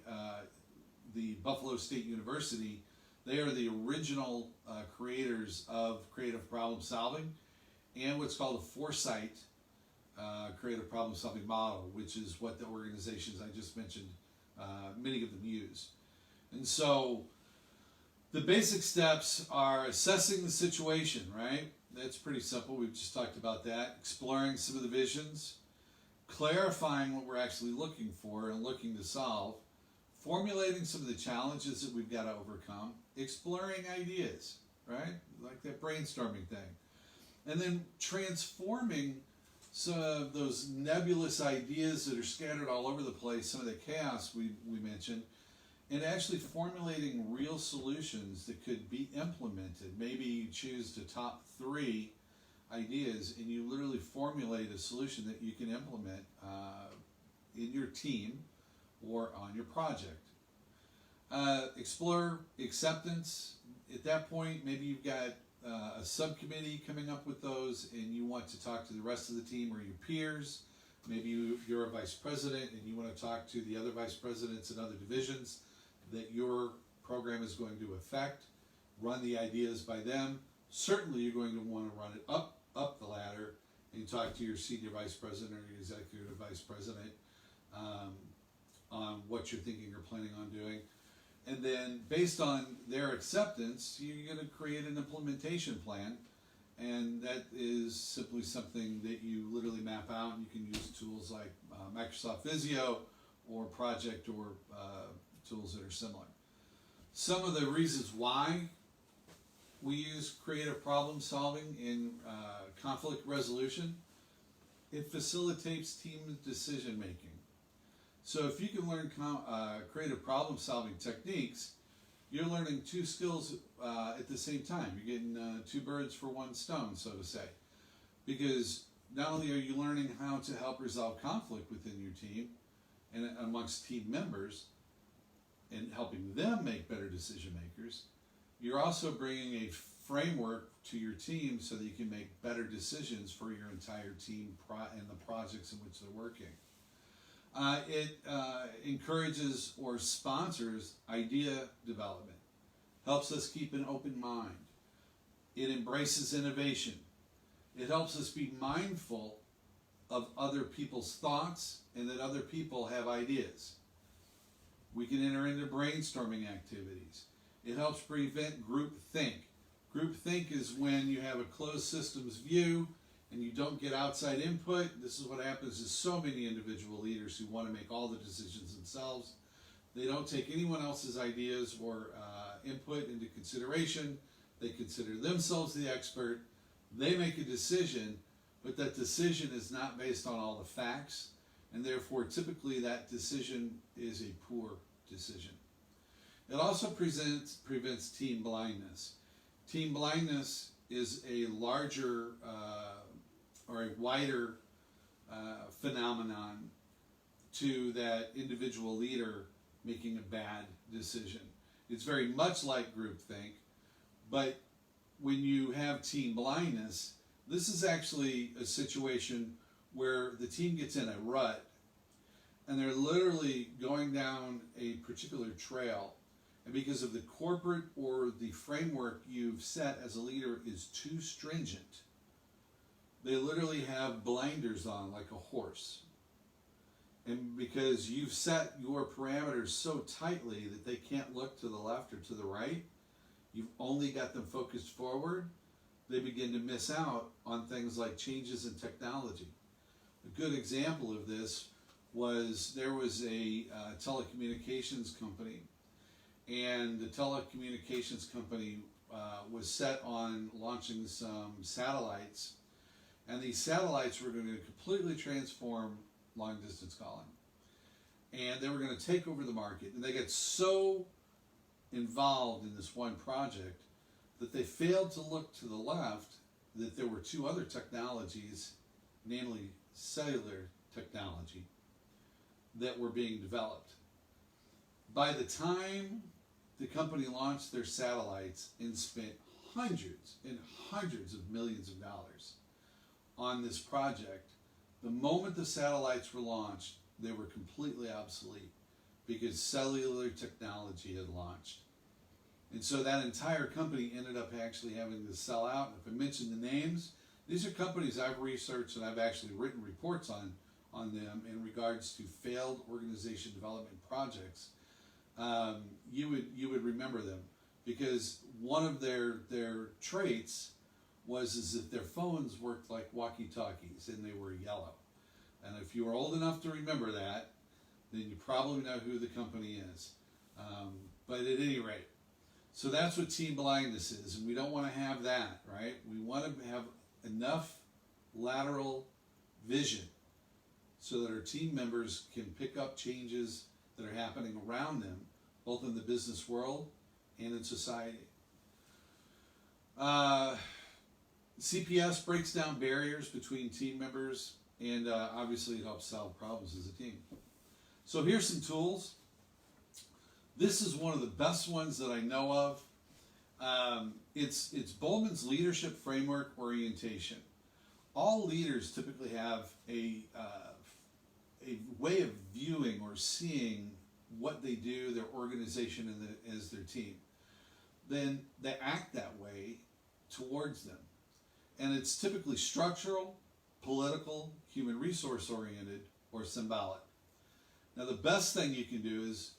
the Buffalo State University. They are the original creators of creative problem solving and what's called a foresight creative problem solving model, which is what the organizations I just mentioned, many of them use. And so the basic steps are assessing the situation, right? That's pretty simple. We've just talked about that. Exploring some of the visions, clarifying what we're actually looking for and looking to solve, formulating some of the challenges that we've got to overcome, exploring ideas, right? Like that brainstorming thing. And then transforming some of those nebulous ideas that are scattered all over the place, some of the chaos we mentioned, and actually formulating real solutions that could be implemented. Maybe you choose the top 3 ideas and you literally formulate a solution that you can implement in your team or on your project. Explore acceptance. At that point, maybe you've got a subcommittee coming up with those and you want to talk to the rest of the team or your peers. Maybe you're a vice president and you want to talk to the other vice presidents in other divisions that your program is going to affect. Run the ideas by them. Certainly you're going to want to run it up the ladder and talk to your senior vice president or your executive vice president on what you're thinking or planning on doing. And then based on their acceptance, you're going to create an implementation plan. And that is simply something that you literally map out. You can use tools like Microsoft Visio or Project or tools that are similar. Some of the reasons why we use creative problem solving in conflict resolution: it facilitates team decision making. So if you can learn creative problem solving techniques, you're learning 2 skills at the same time. You're getting 2 birds for 1 stone, so to say. Because not only are you learning how to help resolve conflict within your team and amongst team members and helping them make better decision makers, you're also bringing a framework to your team so that you can make better decisions for your entire team and the projects in which they're working. It encourages or sponsors idea development, helps us keep an open mind. It embraces innovation. It helps us be mindful of other people's thoughts and that other people have ideas. We can enter into brainstorming activities. It helps prevent groupthink. Groupthink is when you have a closed systems view and you don't get outside input. This is what happens to so many individual leaders who want to make all the decisions themselves. They don't take anyone else's ideas or input into consideration. They consider themselves the expert. They make a decision, but that decision is not based on all the facts, and therefore typically that decision is a poor decision. It also prevents team blindness. Team blindness is a larger or a wider phenomenon to that individual leader making a bad decision. It's very much like groupthink, but when you have team blindness, this is actually a situation where the team gets in a rut and they're literally going down a particular trail, and because of the corporate or the framework you've set as a leader is too stringent, they literally have blinders on like a horse. And because you've set your parameters so tightly that they can't look to the left or to the right, you've only got them focused forward, they begin to miss out on things like changes in technology. A good example of this was there was a telecommunications company, and the telecommunications company was set on launching some satellites, and these satellites were going to completely transform long distance calling, and they were going to take over the market. And they got so involved in this one project that they failed to look to the left that there were 2 other technologies, namely cellular technology, that were being developed. By the time the company launched their satellites and spent hundreds and hundreds of millions of dollars on this project, the moment the satellites were launched, they were completely obsolete because cellular technology had launched. And so that entire company ended up actually having to sell out. And if I mention the names, these are companies I've researched and I've actually written reports on them in regards to failed organization development projects. You would remember them because one of their traits was that their phones worked like walkie-talkies and they were yellow. And if you are old enough to remember that, then you probably know who the company is. But at any rate, so that's what team blindness is, and we don't want to have that, right? We want to have enough lateral vision so that our team members can pick up changes that are happening around them, both in the business world and in society. CPS breaks down barriers between team members, and obviously it helps solve problems as a team. So here's some tools. This is one of the best ones that I know of. It's Bowman's Leadership Framework Orientation. All leaders typically have a way of viewing or seeing what they do, their organization, and as their team. Then they act that way towards them. And it's typically structural, political, human resource oriented, or symbolic. Now the best thing you can do is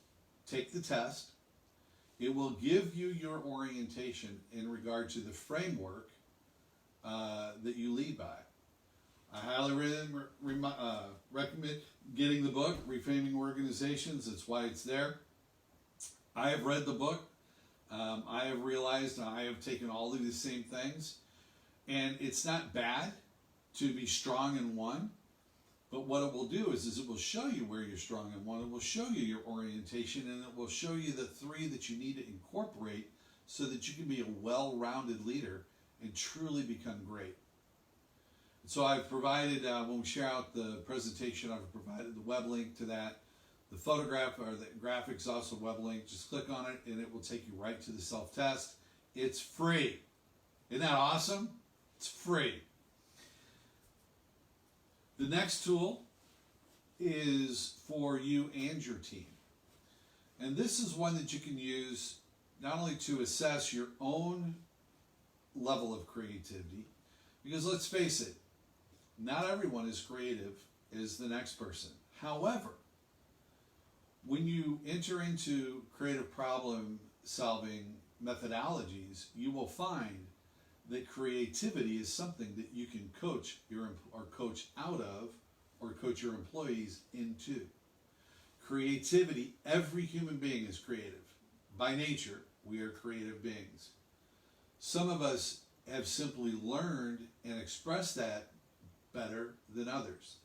take the test. It will give you your orientation in regard to the framework that you lead by. I highly recommend getting the book, Reframing Organizations. That's why it's there. I have read the book. I have realized I have taken all of these same things. And it's not bad to be strong in one. But what it will do is it will show you where you're strong in one. It will show you your orientation, and it will show you the three that you need to incorporate so that you can be a well-rounded leader and truly become great. So I've provided, when we share out the presentation, I've provided the web link to that. The photograph or the graphics also web link. Just click on it and it will take you right to the self-test. It's free. Isn't that awesome? It's free. The next tool is for you and your team. And this is one that you can use not only to assess your own level of creativity, because let's face it, not everyone is creative as the next person. However, when you enter into creative problem solving methodologies, you will find that creativity is something that you can coach out of or coach your employees into. Creativity, every human being is creative. By nature, we are creative beings. Some of us have simply learned and expressed that better than others.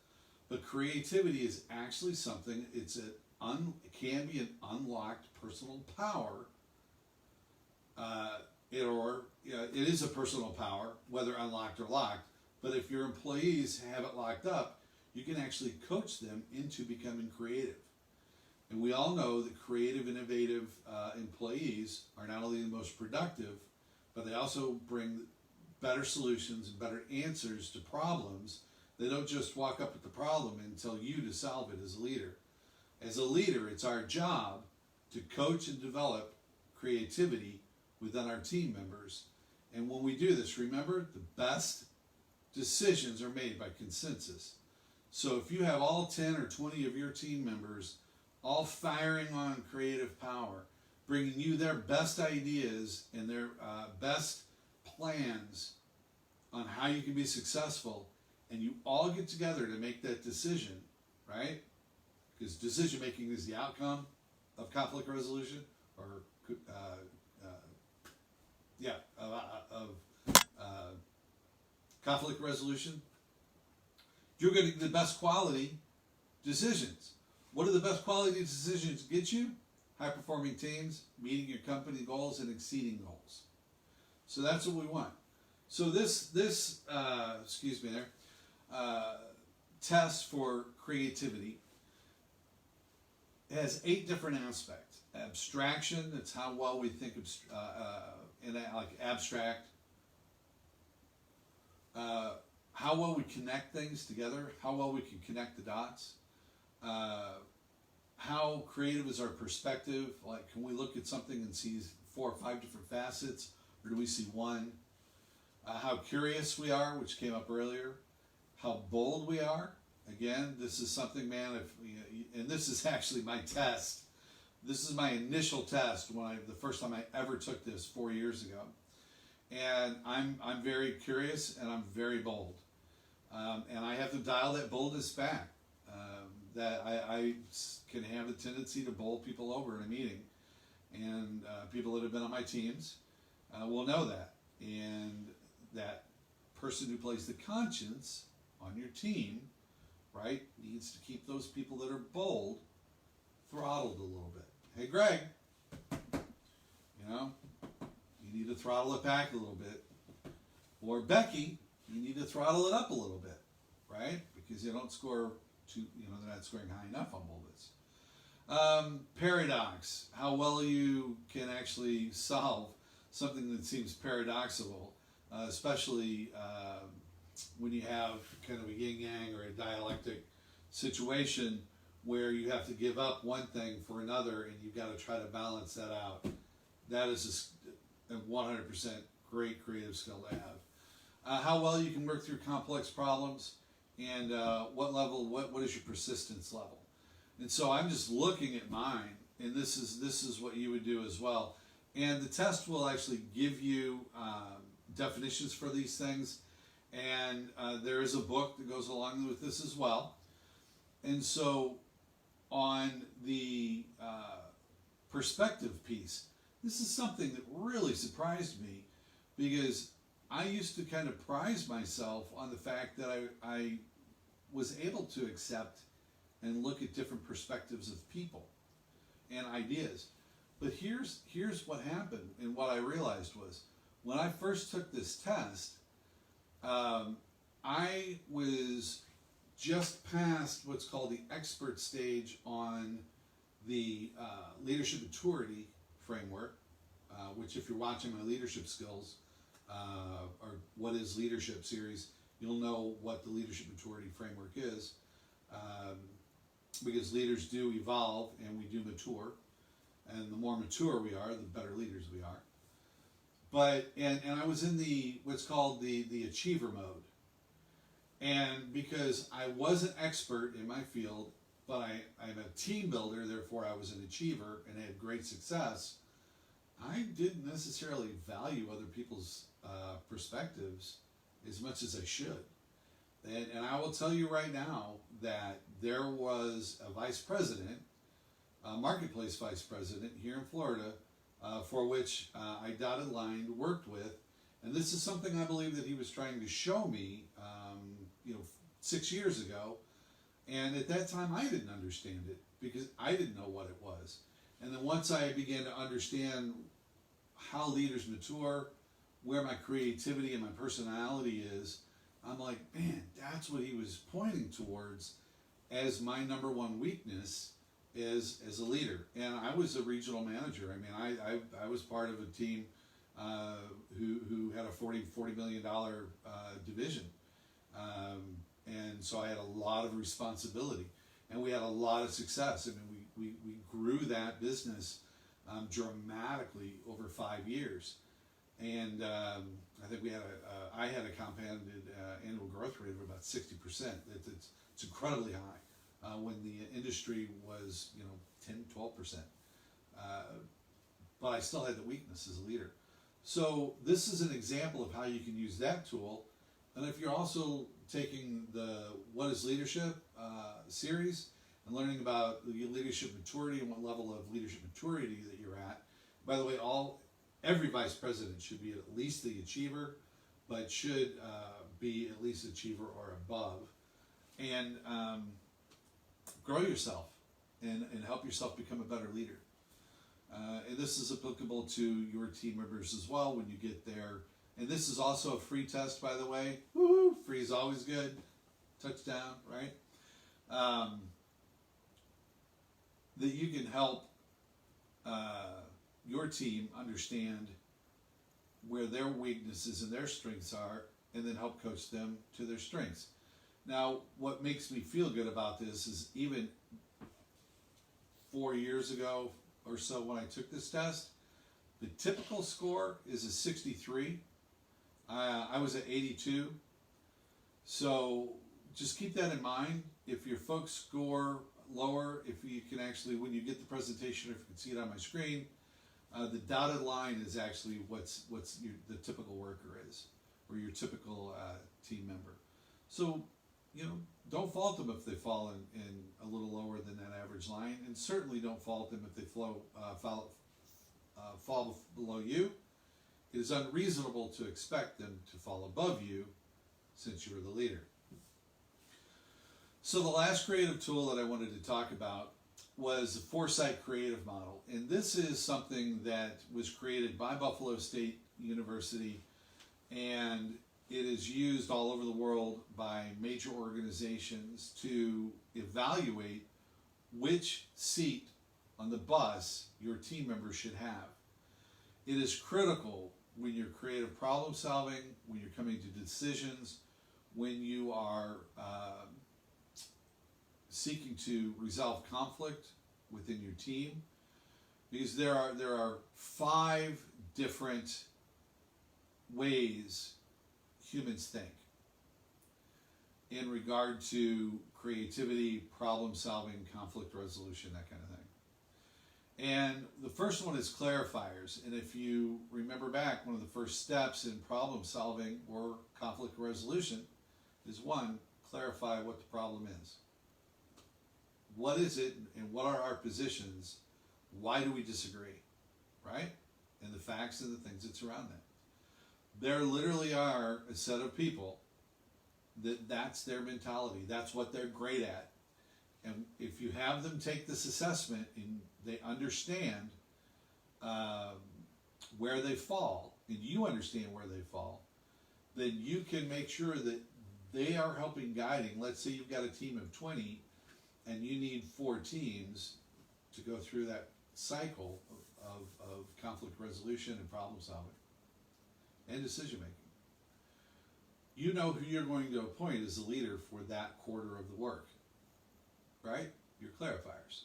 But creativity is actually something, it can be an unlocked personal power. It is a personal power, whether unlocked or locked, but if your employees have it locked up, you can actually coach them into becoming creative. And we all know that creative, innovative employees are not only the most productive, but they also bring better solutions and better answers to problems. They don't just walk up with the problem and tell you to solve it as a leader. As a leader, it's our job to coach and develop creativity within our team members. And when we do this, remember, the best decisions are made by consensus. So if you have all 10 or 20 of your team members all firing on creative power, bringing you their best ideas and their best plans on how you can be successful, and you all get together to make that decision, right? Because decision making is the outcome of conflict resolution, or conflict resolution. You're going to get the best quality decisions. What do the best quality decisions get you? High-performing teams, meeting your company goals, and exceeding goals. So that's what we want. So this test for creativity has 8 different aspects. Abstraction, that's how well we think of like abstract. How well we connect things together, how well we can connect the dots. How creative is our perspective? Like, can we look at something and see 4 or 5 different facets, or do we see one? How curious we are, which came up earlier. How bold we are. Again, this is something, man, and this is actually my test. This is my initial test the first time I ever took this 4 years ago. And I'm very curious and I'm very bold. And I have to dial that boldness back. That I can have a tendency to bowl people over in a meeting. And people that have been on my teams will know that. And that person who plays the conscience on your team, right, needs to keep those people that are bold throttled a little bit. Hey, Greg, you need to throttle it back a little bit. Or Becky, you need to throttle it up a little bit, right? Because you don't score they're not scoring high enough on boldness. Paradox, how well you can actually solve something that seems paradoxical, especially when you have kind of a yin-yang or a dialectic situation where you have to give up one thing for another and you've got to try to balance that out. That is a 100% great creative skill to have. How well you can work through complex problems, and what is your persistence level. And so I'm just looking at mine, and this is what you would do as well. And the test will actually give you definitions for these things, and there is a book that goes along with this as well. And so on the perspective piece, this is something that really surprised me, because I used to kind of prize myself on the fact that I was able to accept and look at different perspectives of people and ideas. But here's what happened, and what I realized was, when I first took this test, I was just past what's called the expert stage on the leadership maturity framework, which, if you're watching my leadership skills or what is leadership series, you'll know what the leadership maturity framework is, because leaders do evolve and we do mature, and the more mature we are, the better leaders we are. But and I was in what's called the achiever mode, and because I was an expert in my field, but I'm a team builder, therefore I was an achiever and had great success, I didn't necessarily value other people's perspectives as much as I should. And I will tell you right now that there was a vice president, a marketplace vice president here in Florida, for which I dotted line worked with, and this is something I believe that he was trying to show me, 6 years ago, and at that time I didn't understand it because I didn't know what it was. And then once I began to understand how leaders mature, where my creativity and my personality is, I'm like, man, that's what he was pointing towards as my number one weakness as a leader. And I was a regional manager. I mean, I was part of a team who had a $40 million division. And so I had a lot of responsibility, and we had a lot of success. I mean, we grew that business dramatically over 5 years. And I think I had a compounded annual growth rate of about 60%. It's incredibly high when the industry was 10, 12%. But I still had the weakness as a leader. So this is an example of how you can use that tool. And if you're also taking the What is Leadership series and learning about leadership maturity and what level of leadership maturity that you're at, by the way, every vice president should be at least the achiever, but should be at least achiever or above. And grow yourself and help yourself become a better leader. And this is applicable to your team members as well when you get there. And this is also a free test, by the way. Woo-hoo, free is always good. Touchdown, right? that you can help your team understand where their weaknesses and their strengths are, and then help coach them to their strengths. Now, what makes me feel good about this is even 4 years ago or so when I took this test, the typical score is a 63. I was at 82. So just keep that in mind. If your folks score lower, if you can actually, when you get the presentation, if you can see it on my screen, the dotted line is actually what's the typical worker is, or your typical team member. So, don't fault them if they fall in a little lower than that average line, and certainly don't fault them if they fall below you. It is unreasonable to expect them to fall above you since you are the leader. So the last creative tool that I wanted to talk about was the Foresight Creative Model. And this is something that was created by Buffalo State University, and it is used all over the world by major organizations to evaluate which seat on the bus your team members should have. It is critical when you're creative problem solving, when you're coming to decisions, when you are seeking to resolve conflict within your team, because there are 5 different ways humans think in regard to creativity, problem solving, conflict resolution, that kind of thing. And the first one is clarifiers. And if you remember back, one of the first steps in problem solving or conflict resolution is 1, clarify what the problem is. What is it, and what are our positions? Why do we disagree, right? And the facts and the things that surround that. There literally are a set of people that's their mentality. That's what they're great at. And if you have them take this assessment and they understand where they fall, and you understand where they fall, then you can make sure that they are helping guiding. Let's say you've got a team of 20 and you need 4 teams to go through that cycle of conflict resolution and problem solving and decision making. You know who you're going to appoint as the leader for that quarter of the work, right? Your clarifiers.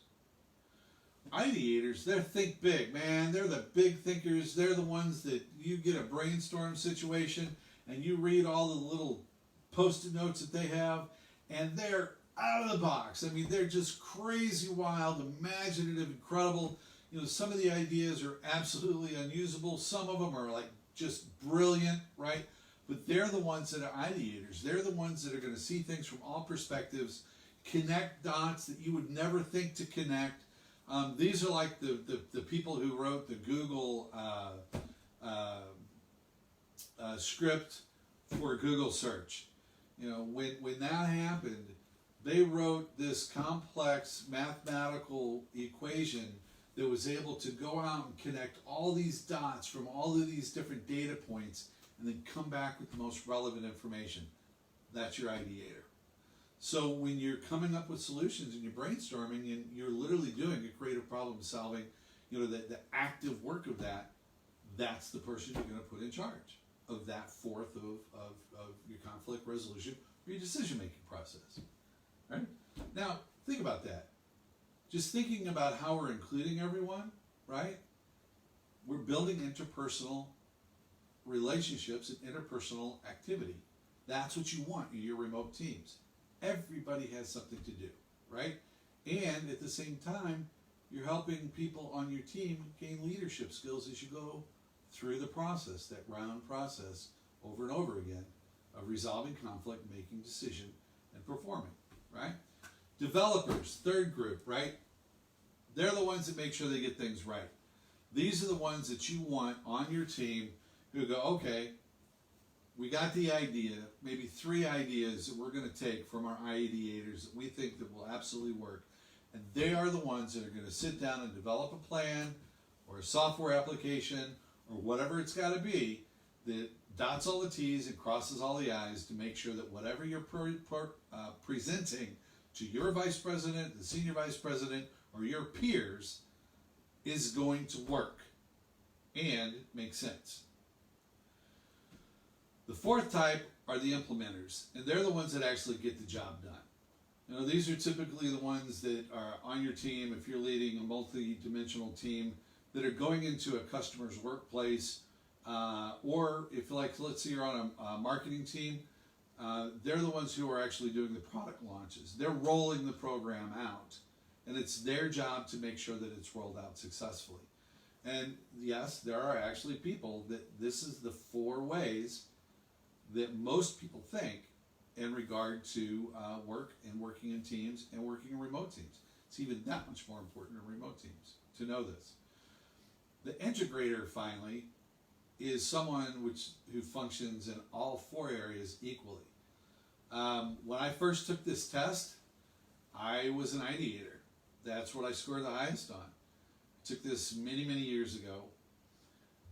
Ideators, they're think big, man. They're the big thinkers. They're the ones that you get a brainstorm situation and you read all the little post-it notes that they have, and they're out of the box. I mean, they're just crazy wild, imaginative, incredible. Some of the ideas are absolutely unusable. Some of them are like just brilliant, right? But they're the ones that are ideators. They're the ones that are going to see things from all perspectives, connect dots that you would never think to connect. These are like the people who wrote the Google script for Google search. When that happened, they wrote this complex mathematical equation that was able to go out and connect all these dots from all of these different data points and then come back with the most relevant information. That's your ideator. So when you're coming up with solutions and you're brainstorming and you're literally doing a creative problem solving, the active work of that, that's the person you're going to put in charge of that fourth of your conflict resolution or your decision-making process. Right? Now, think about that. Just thinking about how we're including everyone, right? We're building interpersonal relationships and interpersonal activity. That's what you want in your remote teams. Everybody has something to do, right? And at the same time, you're helping people on your team gain leadership skills as you go through the process, that round process over and over again of resolving conflict, making decision, and performing, right? Developers, third group, right? They're the ones that make sure they get things right. These are the ones that you want on your team who go, okay, we got the idea, maybe 3 ideas that we're going to take from our ideators that we think that will absolutely work. And they are the ones that are going to sit down and develop a plan or a software application or whatever it's got to be that dots all the T's and crosses all the I's to make sure that whatever you're presenting to your vice president, the senior vice president, or your peers is going to work and make sense. The fourth type are the implementers, and they're the ones that actually get the job done. You know, these are typically the ones that are on your team, if you're leading a multi-dimensional team, that are going into a customer's workplace, or if, like, let's say you're on a marketing team, they're the ones who are actually doing the product launches. They're rolling the program out, and it's their job to make sure that it's rolled out successfully. And yes, there are actually people that this is the 4 ways that most people think in regard to work and working in teams and working in remote teams. It's even that much more important in remote teams to know this. The integrator, finally, is someone who functions in all 4 areas equally. When I first took this test, I was an ideator. That's what I scored the highest on. I took this many, many years ago.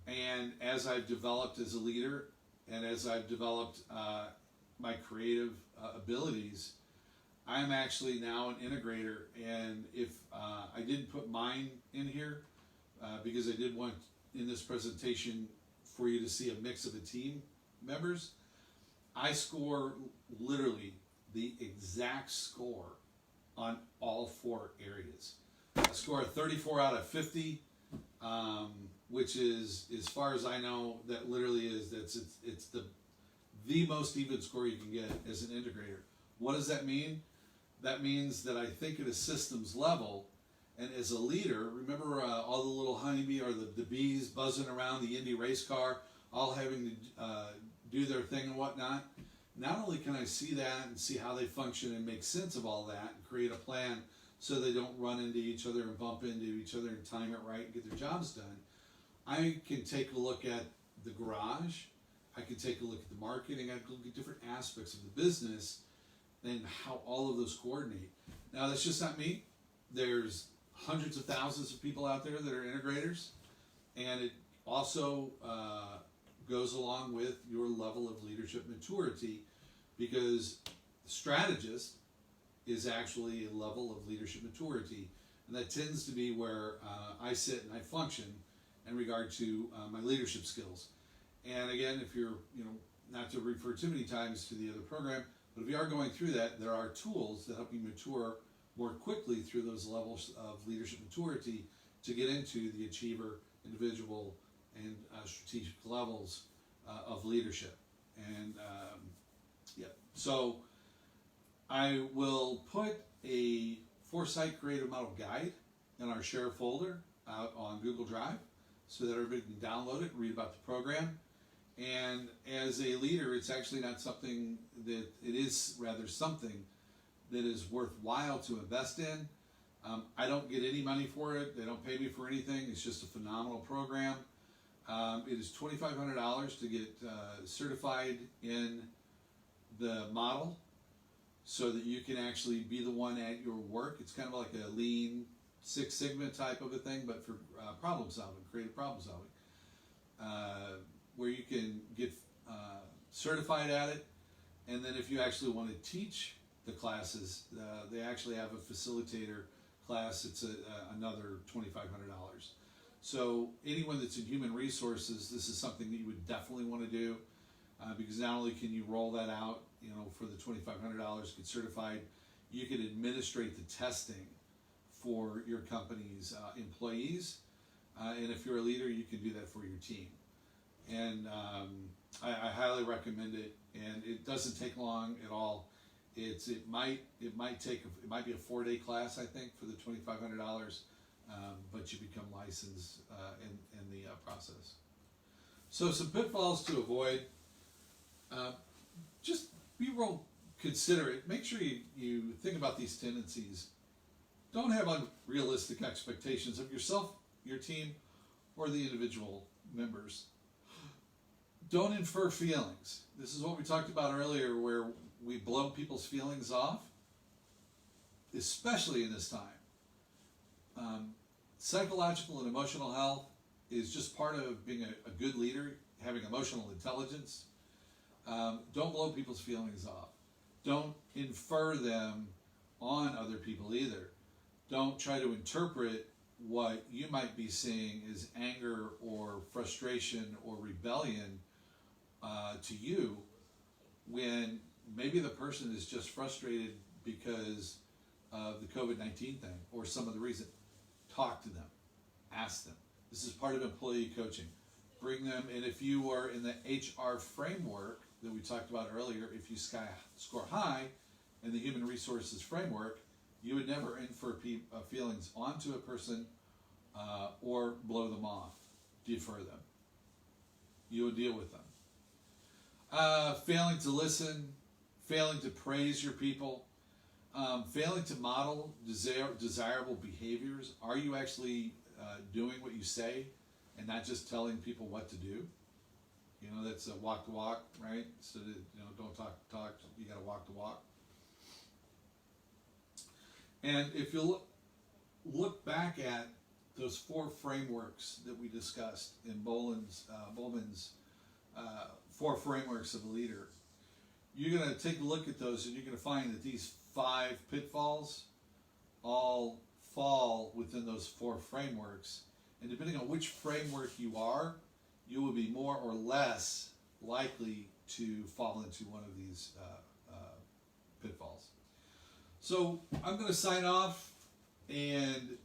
And as I've developed as a leader, and as I've developed my creative abilities, I'm actually now an integrator. And if I didn't put mine in here, because I did want in this presentation for you to see a mix of the team members, I score literally the exact score on all 4 areas. I score a 34 out of 50, which is, as far as I know, that literally is, it's the most even score you can get as an integrator. What does that mean? That means that I think at a systems level, and as a leader, remember all the little honeybee or the bees buzzing around the Indy race car, all having to do their thing and whatnot. Not only can I see that and see how they function and make sense of all that and create a plan so they don't run into each other and bump into each other and time it right and get their jobs done, I can take a look at the garage, I can take a look at the marketing, I can look at different aspects of the business and how all of those coordinate. Now, that's just not me. There's hundreds of thousands of people out there that are integrators, and it also goes along with your level of leadership maturity, because the strategist is actually a level of leadership maturity, and that tends to be where I sit and I function in regard to my leadership skills. And again, if you're, not to refer too many times to the other program, but if you are going through that, there are tools that help you mature more quickly through those levels of leadership maturity to get into the achiever, individual, and strategic levels of leadership. And so I will put a Foresight Creative Model Guide in our share folder out on Google Drive so that everybody can download it and read about the program. And as a leader, it's actually not something that, it is rather something that is worthwhile to invest in. I don't get any money for it. They don't pay me for anything. It's just a phenomenal program. It is $2,500 to get certified in the model so that you can actually be the one at your work. It's kind of like a lean Six Sigma type of a thing, but for problem solving, creative problem solving, where you can get certified at it. And then if you actually want to teach the classes, they actually have a facilitator class. It's another $2,500. So anyone that's in human resources, this is something that you would definitely want to do, because not only can you roll that out, for the $2,500, get certified, you can administrate the testing for your company's employees, and if you're a leader, you can do that for your team. And I highly recommend it, and it doesn't take long at all. It might be a 4-day class, I think, for the $2,500, but you become licensed in the process. So some pitfalls to avoid. Just be real considerate. Make sure you think about these tendencies. Don't have unrealistic expectations of yourself, your team, or the individual members. Don't infer feelings. This is what we talked about earlier, where we blow people's feelings off, especially in this time. Psychological and emotional health is just part of being a good leader, having emotional intelligence. Don't blow people's feelings off. Don't infer them on other people either. don't try to interpret what you might be seeing as anger or frustration or rebellion to you, when maybe the person is just frustrated because of the COVID-19 thing or some other reason. Talk to them, ask them. This is part of employee coaching. Bring them, and if you are in the HR framework that we talked about earlier, if you score high in the human resources framework, you would never infer feelings onto a person or blow them off, defer them. You would deal with them. Failing to listen, failing to praise your people, failing to model desirable behaviors. Are you actually doing what you say and not just telling people what to do? You know, that's a walk the walk, right? So that, you know, don't talk the talk, you got to walk the walk. And if you look back at those 4 frameworks that we discussed in Bowman's 4 frameworks of a leader, you're going to take a look at those and you're going to find that these 5 pitfalls all fall within those 4 frameworks. And depending on which framework you are, you will be more or less likely to fall into one of these pitfalls. So I'm going to sign off, and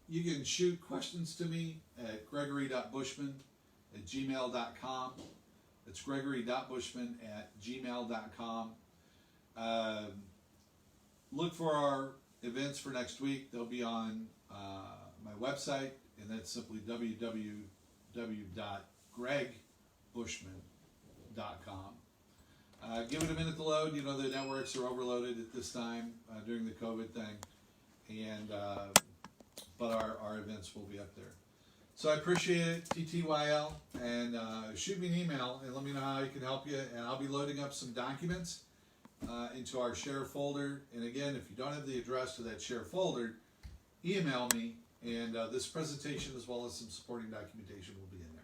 you can shoot questions to me at gregory.bushman@gmail.com. It's gregory.bushman@gmail.com. Look for our events for next week. They'll be on my website, and that's simply www.gregbushman.com. Give it a minute to load. You know, the networks are overloaded at this time during the COVID thing, and but our events will be up there. So I appreciate it, TTYL, and shoot me an email and let me know how I can help you. And I'll be loading up some documents into our share folder. And again, if you don't have the address to that share folder, email me, and this presentation as well as some supporting documentation will be in there.